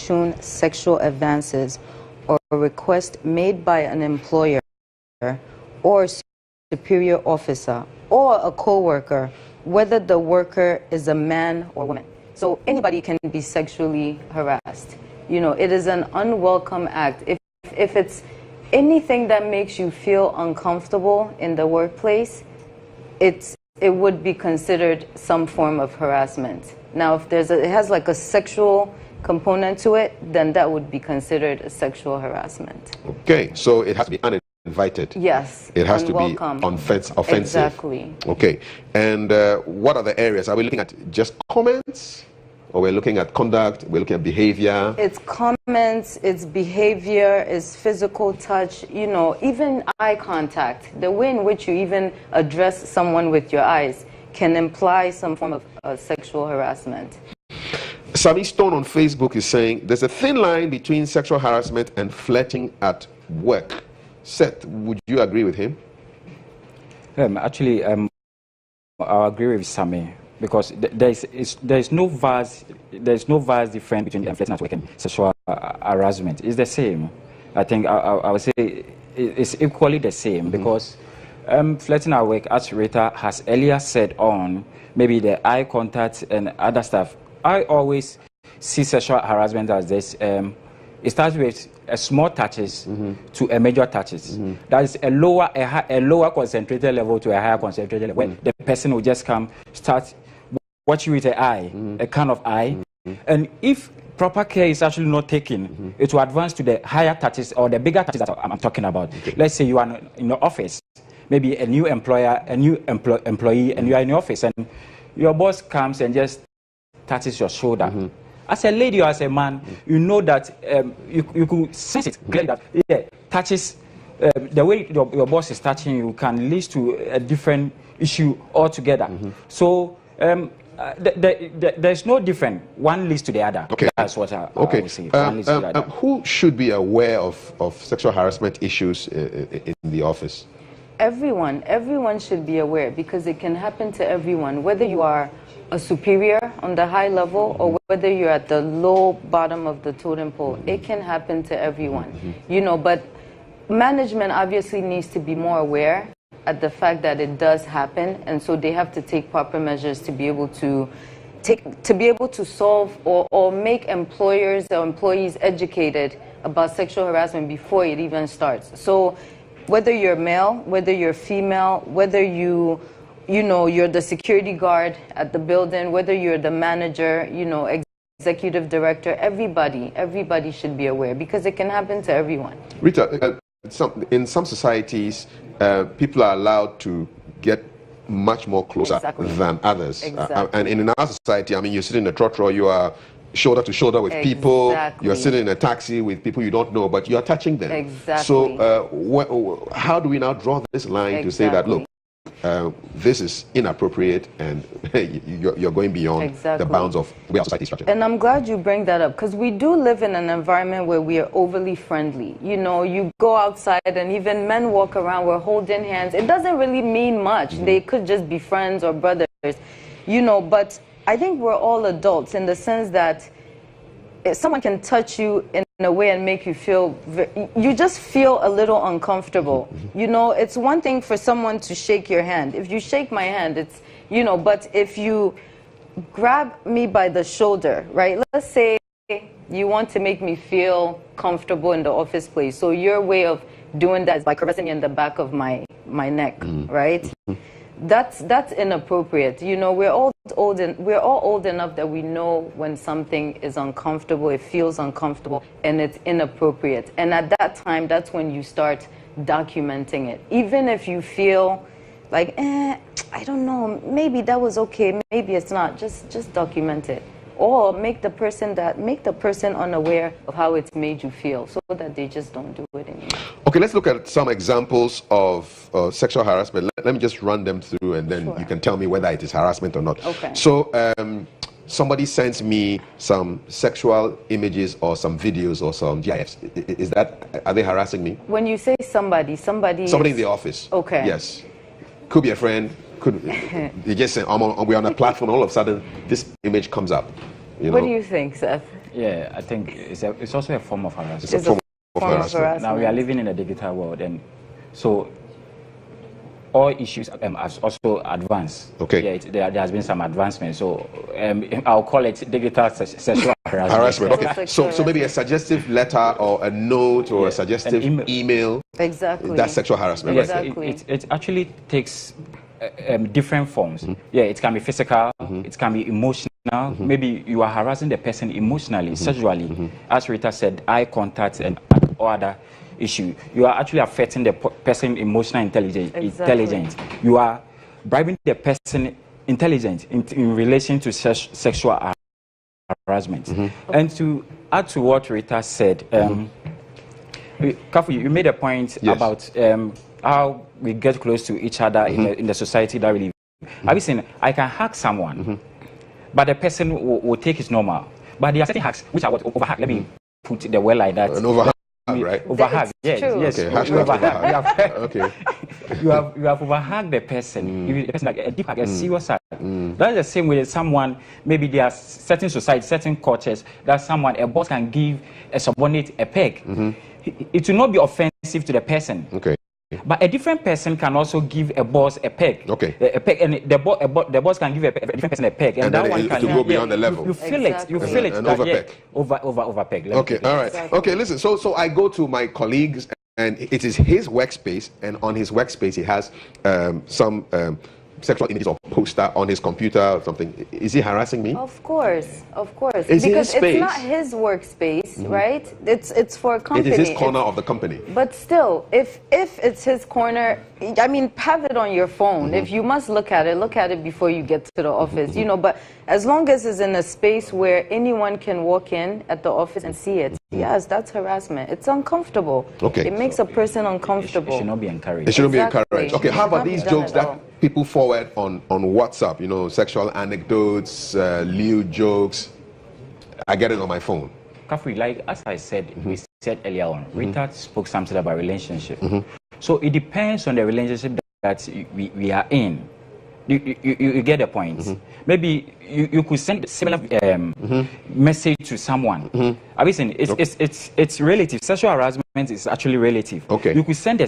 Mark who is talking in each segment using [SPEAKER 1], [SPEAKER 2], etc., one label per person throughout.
[SPEAKER 1] importuned sexual advances or request made by an employer or superior officer or a co-worker, whether the worker is a man or woman. So anybody can be sexually harassed. You know, it is an unwelcome act. If it's anything that makes you feel uncomfortable in the workplace, it would be considered some form of harassment. Now, if it has like a sexual component to it, then that would be considered a sexual harassment.
[SPEAKER 2] Okay, so it has to be uninvited.
[SPEAKER 1] Yes.
[SPEAKER 2] It has unwelcome. To be offensive.
[SPEAKER 1] Exactly.
[SPEAKER 2] Okay, and what are the areas? Are we looking at just comments? Or we're looking at conduct, we're looking at behavior?
[SPEAKER 1] It's comments, it's behavior, it's physical touch, you know, even eye contact. The way in which you even address someone with your eyes can imply some form of sexual harassment.
[SPEAKER 2] Sammy Stone on Facebook is saying there's a thin line between sexual harassment and flirting at work. Seth, would you agree with him?
[SPEAKER 3] Actually, I agree with Sammy. Because there's no vast difference between flirting at work and sexual harassment. It's the same. I think I would say it's equally the same, because flirting at work, as Rita has earlier said on, maybe the eye contact and other stuff. I always see sexual harassment as this. It starts with a small touches to a major touches. That is a lower concentrated level to a higher concentrated level. When the person will just come, start watch you with an eye, a kind of eye. And if proper care is actually not taken, it will advance to the higher touches or the bigger touches that I'm talking about. Okay. Let's say you are in your office, maybe a new employer, a new employee, and you are in your office, and your boss comes and just touches your shoulder. As a lady or as a man, you know that you could sense it clearly that touches, the way your boss is touching you can lead to a different issue altogether. So there's no different. One leads to the other.
[SPEAKER 2] Okay.
[SPEAKER 3] That's what I would say. One leads to the other.
[SPEAKER 2] Who should be aware of sexual harassment issues in the office?
[SPEAKER 1] Everyone should be aware, because it can happen to everyone, whether you are a superior on the high level or whether you're at the low bottom of the totem pole. It can happen to everyone, you know, but management obviously needs to be more aware at the fact that it does happen, and so they have to take proper measures to be able to solve or make employers or employees educated about sexual harassment before it even starts. So whether you're male, whether you're female, whether you're the security guard at the building, whether you're the manager, executive director, everybody should be aware, because it can happen to everyone.
[SPEAKER 2] Rita, in some societies, people are allowed to get much more closer than others. And in our society, I mean, you sit in a trotro, you are shoulder to shoulder with people, you're sitting in a taxi with people you don't know, but you are touching them. So how do we now draw this line to say that, look, this is inappropriate and you're going beyond the bounds of where our society is structured?
[SPEAKER 1] And I'm glad you bring that up, because we do live in an environment where we are overly friendly. You know, you go outside and even men walk around, we're holding hands. It doesn't really mean much. They could just be friends or brothers, but I think we're all adults in the sense that if someone can touch you in a way and make you feel, you just feel a little uncomfortable. It's one thing for someone to shake your hand. If you shake my hand, it's, but if you grab me by the shoulder, right? Let's say you want to make me feel comfortable in the office place. So your way of doing that is by caressing me in the back of my neck, right? That's inappropriate. We're all old enough that we know when something is uncomfortable, it feels uncomfortable, and it's inappropriate. And at that time, that's when you start documenting it. Even if you feel like, I don't know, maybe that was okay, maybe it's not. Just document it, or make the person unaware of how it's made you feel, so that they just don't do it anymore. Okay,
[SPEAKER 2] let's look at some examples of sexual harassment. Let me just run them through, and then you can tell me whether it is harassment or not.
[SPEAKER 1] Okay.
[SPEAKER 2] So somebody sends me some sexual images or some videos or some GIFs. Are they harassing me?
[SPEAKER 1] When you say somebody
[SPEAKER 2] in the office.
[SPEAKER 1] Okay.
[SPEAKER 2] Yes. Could be a friend. You just say, we're on a platform, all of a sudden this image comes up.
[SPEAKER 1] What do you think, Seth?
[SPEAKER 3] Yeah, I think it's also a form of harassment.
[SPEAKER 2] It's a form of harassment.
[SPEAKER 3] Now we are living in a digital world, and so all issues have also advanced.
[SPEAKER 2] Okay.
[SPEAKER 3] Yeah, there has been some advancement. So I'll call it digital sexual harassment.
[SPEAKER 2] Okay. So maybe a suggestive letter or a note or a suggestive email.
[SPEAKER 1] Exactly.
[SPEAKER 2] That's sexual harassment.
[SPEAKER 3] Yes,
[SPEAKER 2] right?
[SPEAKER 1] Exactly.
[SPEAKER 3] It actually takes different forms. Yeah, it can be physical, it can be emotional. Maybe you are harassing the person emotionally, sexually. As Rita said, eye contact and all other issue. You are actually affecting the person emotional intelligence. You are bribing the person intelligence in relation to sexual harassment. And to add to what Rita said, Kafui, you made a point about how we get close to each other in the society that we live in. Have you seen, I can hack someone, but the person will take it normal. But there are certain hacks which are what overhack. Let me put the word like that.
[SPEAKER 2] An overhack, right?
[SPEAKER 3] Overhack, yes.
[SPEAKER 2] Okay, overhack. Okay.
[SPEAKER 3] You have overhacked the person. The person like a deep hack, a serious hack. That's the same way someone, maybe there are certain societies, certain cultures that someone, a boss can give a subordinate a peg. It will not be offensive to the person.
[SPEAKER 2] Okay.
[SPEAKER 3] But a different person can also give a boss a peg.
[SPEAKER 2] Okay.
[SPEAKER 3] A peg, and the boss can give a different person a peg, and that
[SPEAKER 2] then
[SPEAKER 3] one
[SPEAKER 2] it
[SPEAKER 3] can
[SPEAKER 2] go beyond the level.
[SPEAKER 3] You feel it. You feel it.
[SPEAKER 2] An
[SPEAKER 3] that,
[SPEAKER 2] overpeg.
[SPEAKER 3] Overpeg.
[SPEAKER 2] Okay. All right. Okay. Listen. So I go to my colleagues, and it is his workspace, and on his workspace he has some sexual images or poster on his computer or something. Is he harassing me?
[SPEAKER 1] Of course.
[SPEAKER 2] Is
[SPEAKER 1] because
[SPEAKER 2] his
[SPEAKER 1] it's not his workspace, right? It's for a company.
[SPEAKER 2] It is his corner of the company.
[SPEAKER 1] But still, if it's his corner, I mean, have it on your phone. If you must look at it before you get to the office, you know. But as long as it's in a space where anyone can walk in at the office and see it, yes, that's harassment. It's uncomfortable.
[SPEAKER 2] Okay.
[SPEAKER 1] It makes a person uncomfortable.
[SPEAKER 3] It should not be encouraged.
[SPEAKER 2] It shouldn't be
[SPEAKER 1] Exactly.
[SPEAKER 2] encouraged. Okay, how about these jokes that people forward on WhatsApp? You know, sexual anecdotes, lewd jokes. I get it on my phone.
[SPEAKER 3] Kafui, like as I said, we said earlier on, Rita spoke something about relationship. So it depends on the relationship that we are in. You get the point. Maybe you could send a similar message to someone. Have you seen? It's relative. Sexual harassment is actually relative.
[SPEAKER 2] Okay.
[SPEAKER 3] You could send the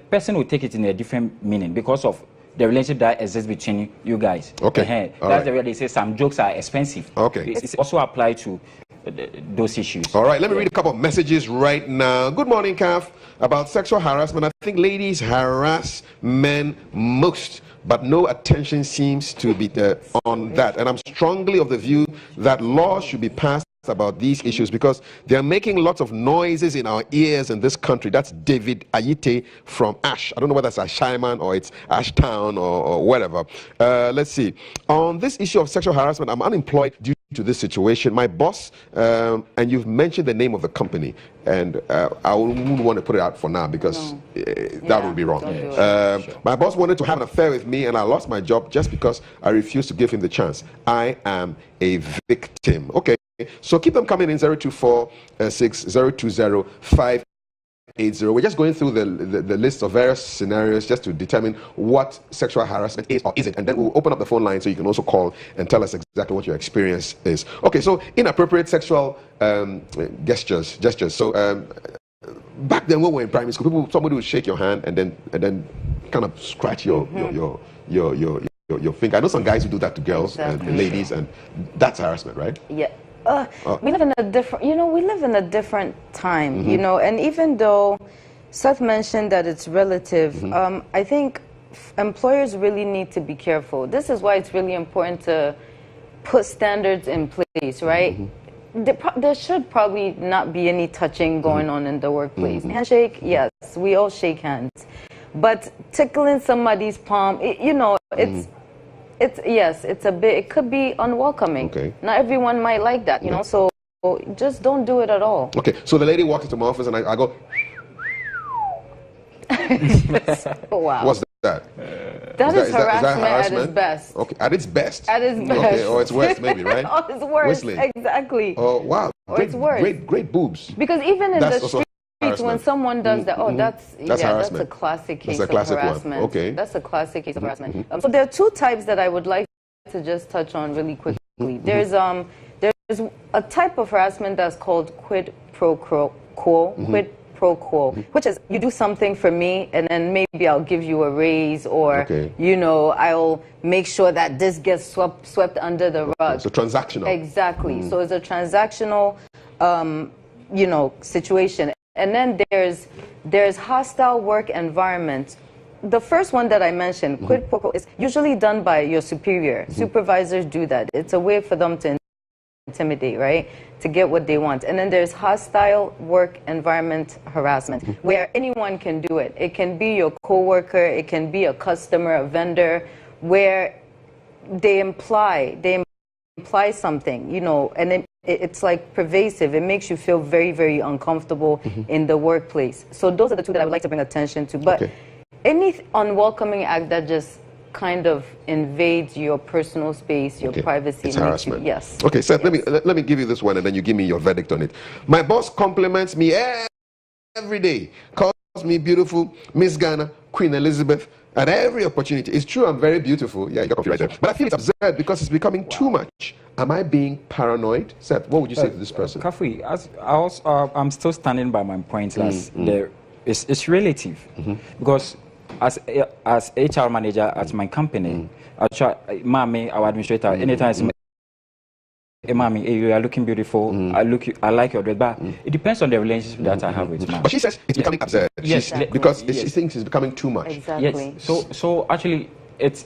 [SPEAKER 3] person will take it in a different meaning because of the relationship that exists between you guys.
[SPEAKER 2] Okay.
[SPEAKER 3] That's the way they say some jokes are expensive.
[SPEAKER 2] Okay.
[SPEAKER 3] It's also applied to those issues.
[SPEAKER 2] All right, let me read a couple of messages right now. Good morning, Kaf. About sexual harassment, I think ladies harass men most, but no attention seems to be on that. And I'm strongly of the view that laws should be passed about these issues because they're making lots of noises in our ears in this country. That's David Ayite from Ash. I don't know whether it's Ashaiman or it's Ashtown or whatever. Let's see. On this issue of sexual harassment, I'm unemployed due to this situation. My boss, and you've mentioned the name of the company, and I wouldn't want to put it out for now because that would be wrong. My boss wanted to have an affair with me, and I lost my job just because I refused to give him the chance. I am a victim. Okay. So keep them coming in 024-6020-580. We're just going through the list of various scenarios just to determine what sexual harassment is or isn't, and then we'll open up the phone line so you can also call and tell us exactly what your experience is. Okay, so inappropriate sexual gestures. So back then when we were in primary school, somebody would shake your hand and then kind of scratch your finger. I know some guys who do that to girls and ladies, and that's harassment, right?
[SPEAKER 1] Yeah. We live in a different time, you know, and even though Seth mentioned that it's relative, I think employers really need to be careful. This is why it's really important to put standards in place, right? There should probably not be any touching going on in the workplace. Handshake, yes, we all shake hands. But tickling somebody's palm, you know, it's a bit, it could be unwelcoming. Okay. Not everyone might like that, you know, so just don't do it at all.
[SPEAKER 2] Okay, so the lady walks into my office and I go,
[SPEAKER 1] wow.
[SPEAKER 2] What's that?
[SPEAKER 1] That is harassment at its best.
[SPEAKER 2] Okay, at its best.
[SPEAKER 1] At its best.
[SPEAKER 2] Okay, or it's worse maybe, right?
[SPEAKER 1] Oh, it's worse. Whistling. Exactly.
[SPEAKER 2] Oh, wow.
[SPEAKER 1] It's worse.
[SPEAKER 2] Great boobs.
[SPEAKER 1] Because even in the street,
[SPEAKER 2] harassment.
[SPEAKER 1] when someone does that, that's
[SPEAKER 2] harassment.
[SPEAKER 1] That's a classic case
[SPEAKER 2] of
[SPEAKER 1] harassment.
[SPEAKER 2] Okay.
[SPEAKER 1] That's a classic case of harassment. So there are two types that I would like to just touch on really quickly. There's There's a type of harassment that's called quid pro quo, quid pro quo, which is you do something for me and then maybe I'll give you a raise, or you know, I'll make sure that this gets swept under the rug.
[SPEAKER 2] So transactional.
[SPEAKER 1] Exactly. So it's a transactional you know, situation. And then there's hostile work environment. The first one that I mentioned, quid pro quo, is usually done by your superior. Supervisors do that. It's a way for them to intimidate, right, to get what they want. And then there's hostile work environment harassment, where anyone can do it. It can be your coworker, it can be a customer, a vendor, where they imply something, you know, and it's like pervasive. It makes you feel very, very uncomfortable in the workplace. So those are the two that I would like to bring attention to. But any unwelcoming act that just kind of invades your personal space, your privacy.
[SPEAKER 2] It's harassment.
[SPEAKER 1] Yes.
[SPEAKER 2] Okay, Seth, let me give you this one and then you give me your verdict on it. My boss compliments me every day, calls me beautiful, Miss Ghana, Queen Elizabeth, at every opportunity. It's true, I'm very beautiful. Yeah, you got coffee right there. But I feel it's absurd because it's becoming too much. Am I being paranoid? Seth, what would you say to this person?
[SPEAKER 3] Kafui, I'm still standing by my point. It's relative. Because as HR manager at my company, Mami, our administrator, anytime I say, hey, Mami, hey, you are looking beautiful, I like your dress, but it depends on the relationship that I have with Mami.
[SPEAKER 2] But she says it's becoming absurd.
[SPEAKER 3] Yes,
[SPEAKER 2] because she thinks it's becoming too much.
[SPEAKER 1] Exactly.
[SPEAKER 3] Yes. So actually, it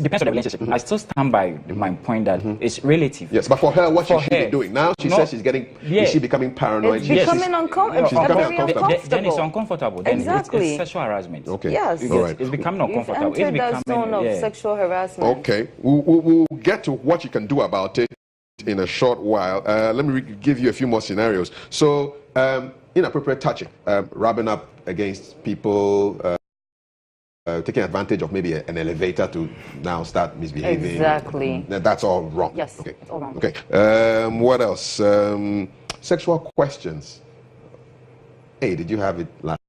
[SPEAKER 3] depends on the relationship. I still stand by my point that it's relative.
[SPEAKER 2] Yes, but for her, what should she be doing? Now she says she's getting, is she becoming paranoid?
[SPEAKER 1] It's becoming uncomfortable.
[SPEAKER 3] Then it's uncomfortable. Then
[SPEAKER 1] exactly.
[SPEAKER 3] it's sexual harassment.
[SPEAKER 2] Okay.
[SPEAKER 1] Yes.
[SPEAKER 2] All right.
[SPEAKER 3] It's becoming uncomfortable.
[SPEAKER 1] You've entered that zone of sexual harassment.
[SPEAKER 2] Okay. We'll get to what you can do about it in a short while. Let me give you a few more scenarios. So, inappropriate touching, rubbing up against people, taking advantage of maybe an elevator to now start misbehaving.
[SPEAKER 1] Exactly.
[SPEAKER 2] That's all wrong.
[SPEAKER 1] Yes.
[SPEAKER 2] Okay.
[SPEAKER 1] It's all wrong.
[SPEAKER 2] Okay. What else? Sexual questions. Hey, did you have it last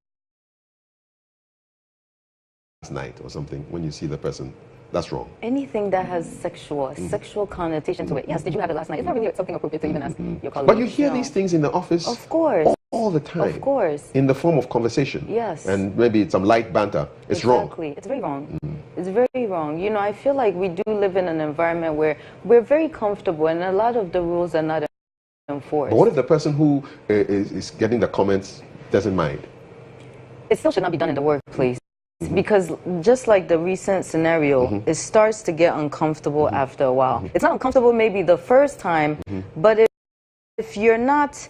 [SPEAKER 2] night or something? When you see the person, that's wrong.
[SPEAKER 1] Anything that has sexual connotation to it. Yes, did you have it last night? It's not really something appropriate to even ask your colleague.
[SPEAKER 2] But you hear these things in the office.
[SPEAKER 1] Of course.
[SPEAKER 2] All the time.
[SPEAKER 1] Of course.
[SPEAKER 2] In the form of conversation.
[SPEAKER 1] Yes.
[SPEAKER 2] And maybe it's some light banter. It's wrong.
[SPEAKER 1] Exactly. It's very wrong. It's very wrong. You know, I feel like we do live in an environment where we're very comfortable and a lot of the rules are not enforced.
[SPEAKER 2] But what if the person who is getting the comments doesn't mind?
[SPEAKER 1] It still should not be done in the workplace. Because just like the recent scenario, it starts to get uncomfortable after a while. It's not uncomfortable maybe the first time, but if you're not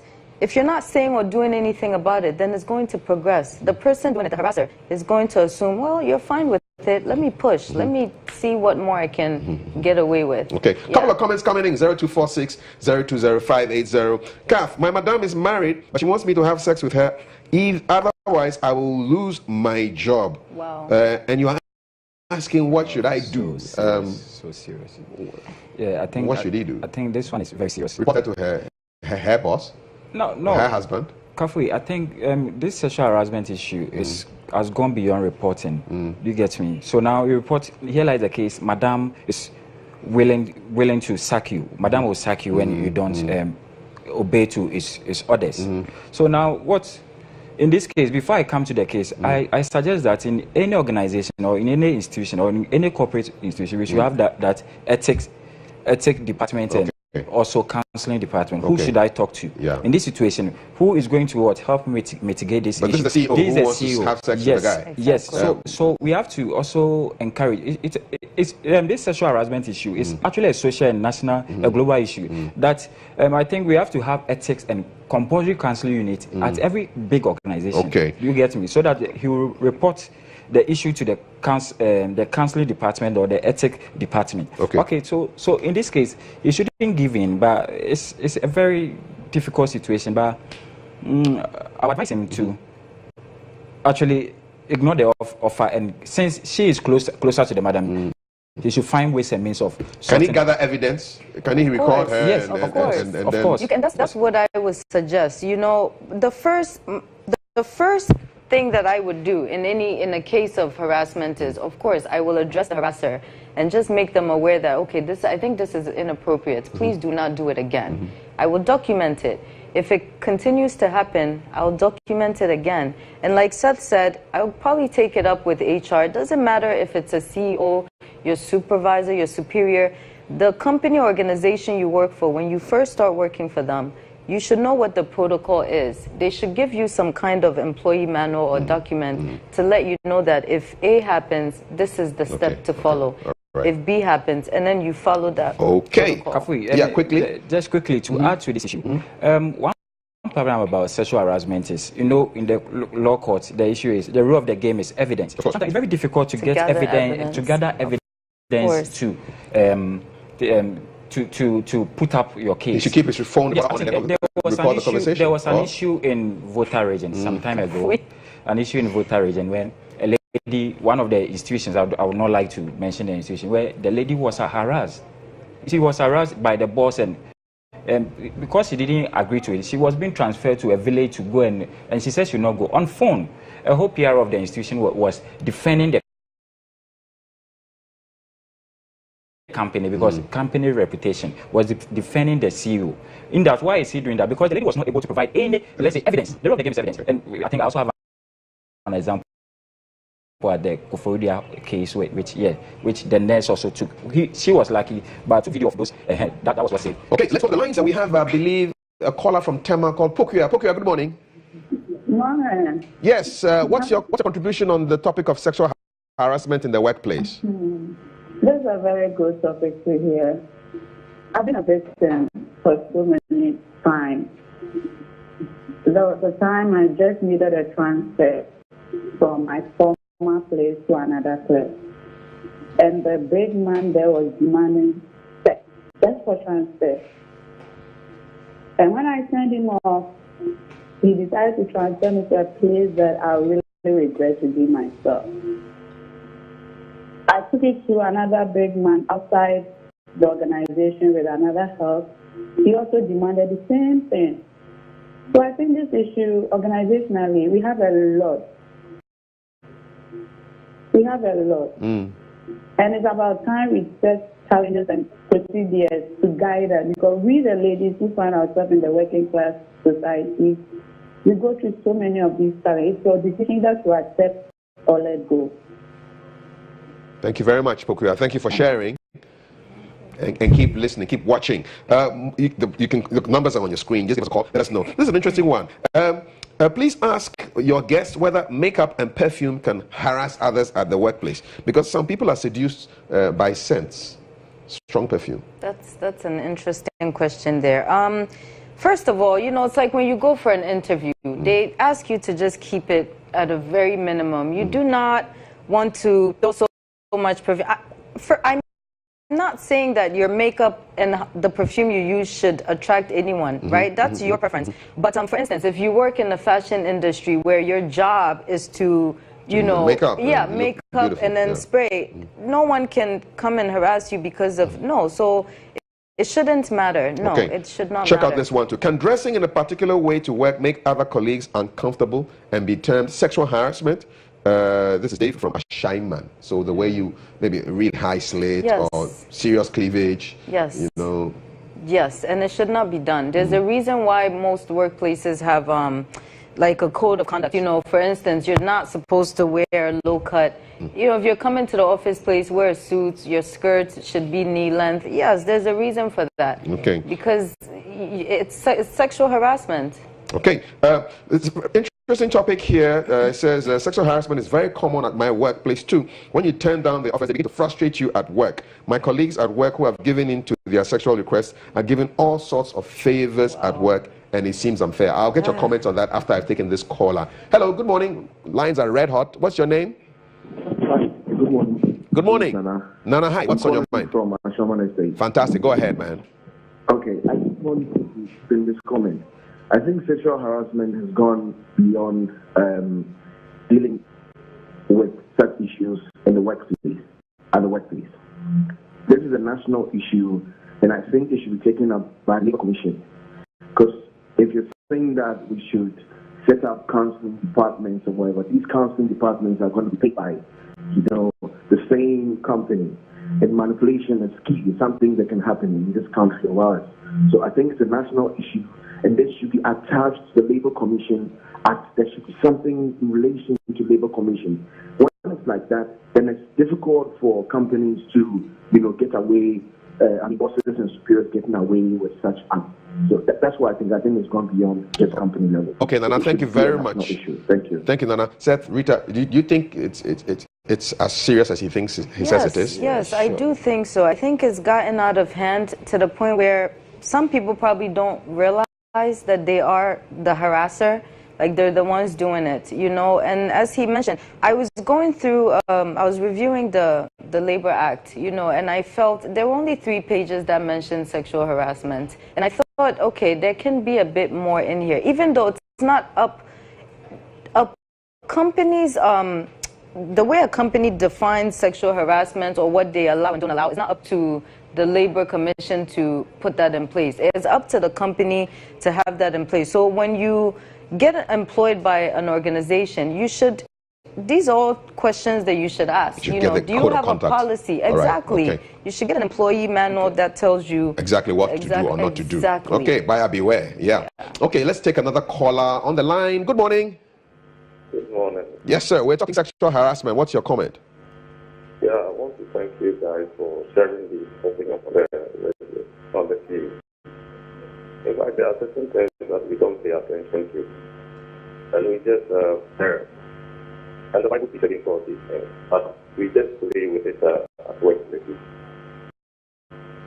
[SPEAKER 1] saying or doing anything about it, then it's going to progress. The person doing it, the harasser, is going to assume, well, you're fine with it. Let me push. Let me see what more I can get away with.
[SPEAKER 2] Okay. Couple of comments coming in. 0246 020580. Kaf, my madam is married, but she wants me to have sex with her. Otherwise, I will lose my job.
[SPEAKER 1] Wow.
[SPEAKER 2] And you are asking, what should I do?
[SPEAKER 3] So serious. Yeah, I think.
[SPEAKER 2] What should he do?
[SPEAKER 3] I think this one is very serious.
[SPEAKER 2] Report it to her boss?
[SPEAKER 3] No.
[SPEAKER 2] Her husband?
[SPEAKER 3] Kafui, I think this sexual harassment issue has gone beyond reporting. You get me? So now you report, here lies the case, madam is willing to sack you. Madam will sack you when you don't obey to his orders. So now in this case, before I come to the case, I suggest that in any organization or in any institution or in any corporate institution, we should have that ethics department and also counseling department. Who should I talk to in this situation? Who is going to help mitigate this issue?
[SPEAKER 2] This is the CEO who wants to have sex with the guy.
[SPEAKER 1] Exactly.
[SPEAKER 3] Yes. So we have to also encourage. This sexual harassment issue is actually a social and national, a global issue. That I think we have to have ethics and compulsory counseling unit at every big organization.
[SPEAKER 2] Okay.
[SPEAKER 3] You get me? So that he will report the issue to the counseling department or the ethics department. Okay. So in this case, he shouldn't give in, but it's a very difficult situation. But I would advise him to actually ignore the offer, and since she is closer to the madam, he should find ways and means of.
[SPEAKER 2] Can he gather evidence? Can he record her?
[SPEAKER 3] Yes,
[SPEAKER 1] of course.
[SPEAKER 3] Of course.
[SPEAKER 1] That's what I would suggest. You know, the first thing that I would do in a case of harassment is, of course, I will address the harasser and just make them aware that, okay, I think this is inappropriate. Please do not do it again. I will document it. If it continues to happen, I'll document it again. And like Seth said, I'll probably take it up with HR. It doesn't matter if it's a CEO, your supervisor, your superior. The company or organization you work for, when you first start working for them, you should know what the protocol is. They should give you some kind of employee manual or document to let you know that if A happens, this is the step to follow. Right. If B happens, and then you follow that.
[SPEAKER 2] Okay.
[SPEAKER 3] Kafui,
[SPEAKER 2] yeah, quickly.
[SPEAKER 3] Just quickly to add to this issue. One problem about sexual harassment is, in the law courts, the issue is the rule of the game is evidence. Sometimes it's very difficult to get evidence, to gather evidence to put up your case.
[SPEAKER 2] You should keep his phone.
[SPEAKER 3] Yes, there was an issue in Volta region some time ago. An issue in Volta region when a lady, one of the institutions, I would not like to mention the institution, where the lady was harassed. She was harassed by the boss, and because she didn't agree to it, she was being transferred to a village to go, and she said she would not go. On phone, a whole PR of the institution was defending the company, because company reputation was defending the CEO. In that, why is he doing that? Because the lady was not able to provide any, let's say, evidence. The rule of the game is evidence. And I think I also have an example at the Kafui Dey case, which the nurse also took. She was lucky, but took video of those. That was what said.
[SPEAKER 2] Okay, let's go to the lines. And we have, I believe, a caller from Tema called Pokuya. Pokuya, good morning.
[SPEAKER 4] Morning.
[SPEAKER 2] Yes, what's your contribution on the topic of sexual harassment in the workplace?
[SPEAKER 4] This is a very good topic to hear. I've been a victim for so many times. There was a time I just needed a transfer from my former place to another place. And the big man there was demanding sex just for transfer. And when I sent him off, he decided to transfer me to a place that I really regret to be myself. I took it to another big man outside the organization with another help. He also demanded the same thing. So I think this issue, organizationally, we have a lot. We have a lot. And it's about time we set challenges and procedures to guide us, because we, the ladies who find ourselves in the working class society, we go through so many of these challenges. It's your decision that to accept or let go.
[SPEAKER 2] Thank you very much, Pokuya. Thank you for sharing. And keep listening, keep watching. You can, the numbers are on your screen. Just give us a call. Let us know. This is an interesting one. Please ask your guests whether makeup and perfume can harass others at the workplace, because some people are seduced by scents. Strong perfume.
[SPEAKER 1] That's an interesting question there. First of all, it's like when you go for an interview, they ask you to just keep it at a very minimum. You do not want to throw so much perfume. I'm not saying that your makeup and the perfume you use should attract anyone, right? That's your preference. But for instance, if you work in the fashion industry where your job is to, make up and then spray, no one can come and harass you because of, so it shouldn't matter. No, it should not
[SPEAKER 2] Check
[SPEAKER 1] matter.
[SPEAKER 2] out this one too. Can dressing in a particular way to work make other colleagues uncomfortable and be termed sexual harassment? This is Dave from Ashaiman. So the way you maybe read high slit or serious cleavage.
[SPEAKER 1] Yes. Yes, and it should not be done. There's a reason why most workplaces have like a code of conduct. For instance, you're not supposed to wear low cut. If you're coming to the office place, wear suits, your skirts should be knee length. Yes, there's a reason for that.
[SPEAKER 2] Okay.
[SPEAKER 1] Because it's sexual harassment.
[SPEAKER 2] Okay. It's an interesting topic here. It says sexual harassment is very common at my workplace too. When you turn down the office, they begin to frustrate you at work. My colleagues at work who have given in to their sexual requests are given all sorts of favors at work, and it seems unfair. I'll get your comments on that after I've taken this caller. Hello, good morning. Lines are red hot. What's your name?
[SPEAKER 5] Hi, good morning.
[SPEAKER 2] Good morning.
[SPEAKER 5] Nana.
[SPEAKER 2] Nana, hi. What's on your mind?
[SPEAKER 5] From Shaman Estate.
[SPEAKER 2] Fantastic. Go ahead, man.
[SPEAKER 5] Okay, I just wanted to bring this comment. I think sexual harassment has gone beyond dealing with such issues in the workplace, at the workplace. This is a national issue, and I think it should be taken up by the Legal Commission. Because if you're saying that we should set up counseling departments or whatever, these counseling departments are going to be paid by, the same company. and manipulation is key. It's something that can happen in this country of ours. So I think it's a national issue, and this should be attached to the Labour Commission. There should be something in relation to Labour Commission. When it's like that, then it's difficult for companies to, get away, and bosses and superiors getting away with such acts. So that's why I think it's gone beyond just company level.
[SPEAKER 2] Okay, Nana, thank you very much.
[SPEAKER 5] Thank you.
[SPEAKER 2] Thank you, Nana. Seth, Rita, do you think it's as serious as he says it is?
[SPEAKER 1] Yes, sure. I do think so. I think it's gotten out of hand to the point where some people probably don't realize that they are the harasser. Like, they're the ones doing it, And as he mentioned, I was going through, I was reviewing the Labor Act, and I felt there were only 3 pages that mentioned sexual harassment. And I thought, okay, there can be a bit more in here, even though it's not up companies, the way a company defines sexual harassment or what they allow and don't allow is not up to the Labor Commission to put that in place. It's up to the company to have that in place. So when you get employed by an organization, these are all questions that you should ask. Do you have a policy? Exactly. Right. Okay. You should get an employee manual that tells you
[SPEAKER 2] exactly what to do or not to do. Okay, buyer beware. Yeah. Okay, let's take another caller on the line. Good morning.
[SPEAKER 6] Good morning.
[SPEAKER 2] Yes, sir. We're talking sexual harassment. What's your comment?
[SPEAKER 6] Yeah, I want to thank you guys for sharing this topic on the TV. In fact, there are certain things that we don't pay attention to, and we just and the Bible is saying for these things, but we just play with it at workplaces.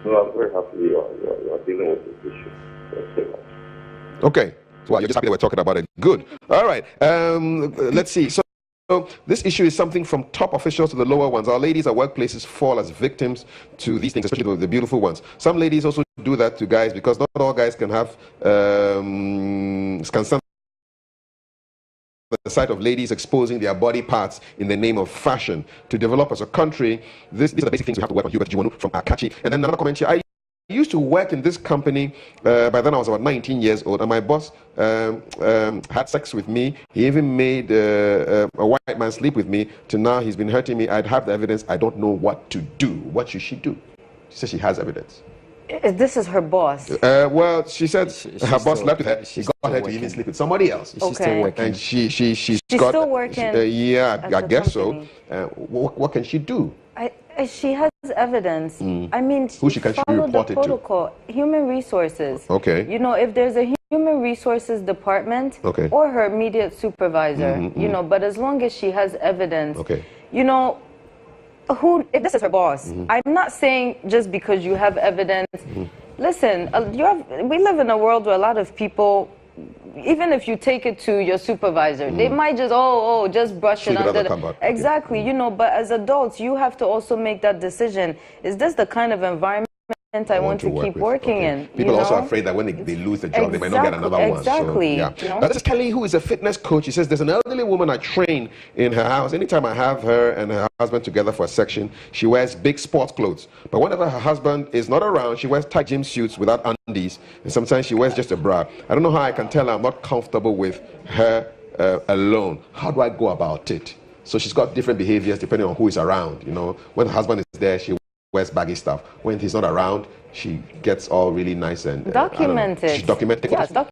[SPEAKER 6] So I'm very happy you are dealing with this issue. Thanks so much.
[SPEAKER 2] Okay, so you're just happy that we're talking about it. Good. All right. Let's see. So this issue is something from top officials to the lower ones. Our ladies at workplaces fall as victims to these things, especially the beautiful ones. Some ladies also do that to guys because not all guys can have the sight of ladies exposing their body parts in the name of fashion. To develop as a country, these are the basic things we have to work on. Hubert GHone from Akachi. And then another comment here. I used to work in this company. By then I was about 19 years old, and my boss had sex with me. He even made a white man sleep with me. To now he's been hurting me. I'd have the evidence. I don't know what to do. What should she do? She says she has evidence.
[SPEAKER 1] This is her boss.
[SPEAKER 2] Well, she said her boss slept with her. She got her to even sleep with somebody else.
[SPEAKER 1] Okay.
[SPEAKER 3] She's still working.
[SPEAKER 2] And she's
[SPEAKER 1] still working.
[SPEAKER 2] Yeah, I guess so. What can she do?
[SPEAKER 1] She has evidence. I mean,
[SPEAKER 2] who can she report
[SPEAKER 1] the protocol. Human resources.
[SPEAKER 2] Okay.
[SPEAKER 1] If there's a human resources department or her immediate supervisor, but as long as she has evidence, if this is her boss, I'm not saying just because you have evidence. Listen, we live in a world where a lot of people, even if you take it to your supervisor, they might just just brush it under the exactly, but as adults, you have to also make that decision. Is this the kind of environment I want to keep working in?
[SPEAKER 2] People are also afraid that when they lose the job, they might not get another one.
[SPEAKER 1] Exactly.
[SPEAKER 2] So, yeah. Now, this is Kelly, who is a fitness coach. She says there's an elderly woman I train in her house. Anytime I have her and her husband together for a section, she wears big sports clothes. But whenever her husband is not around, she wears tight gym suits without undies. And sometimes she wears just a bra. I don't know how I can tell her I'm not comfortable with her alone. How do I go about it? So she's got different behaviors depending on who is around. When her husband is there, she wears baggy stuff. When he's not around, she gets all really nice and
[SPEAKER 1] documented.
[SPEAKER 2] She's documented.
[SPEAKER 1] Yes,